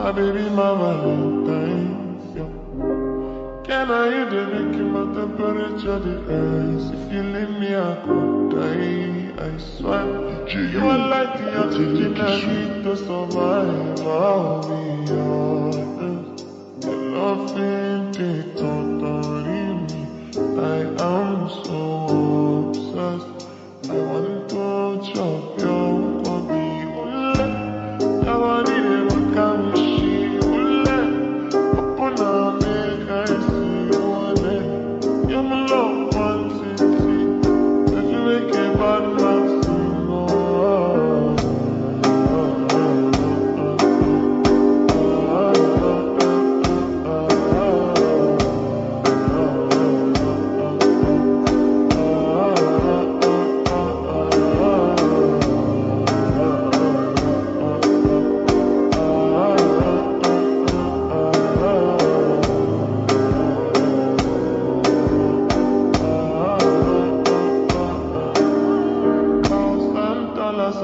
My baby, my Valentine. Yeah. Can I hear the making my temperature the rise? If you leave me, I could die. I swear. You are like the oxygen I need to survive. I'll be honest. Your loving takes totally me. I am so obsessed. I want to chop your body. I want it in my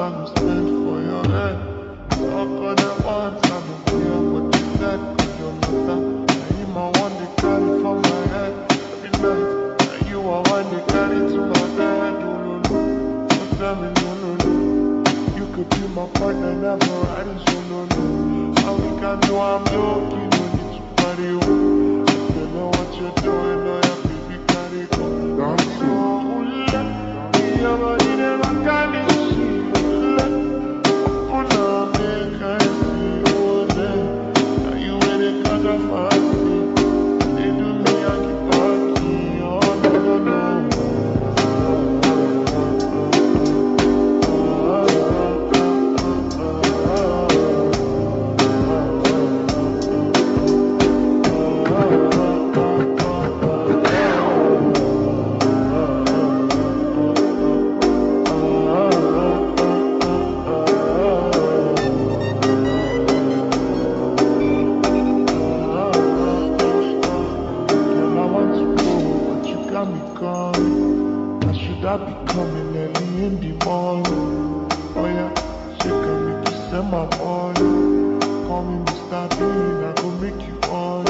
I'm spent for your head. Talk on the ones I don't care what you said. Cause your matter. Now you my one they carry from my head. Every night. Now you are one they carry to my bed. No, no, no. Don't tell me no, no, no. You could be my partner, never riding solo, no. All we can do, I'm low-key, no need to party, oh. If you know what you're doing, oh yeah, baby, carry go. Don't you, your body never can be. Should I be coming early in the morning? Oh yeah, she can make you send my body. Call me Mr. Bean, I go make you on.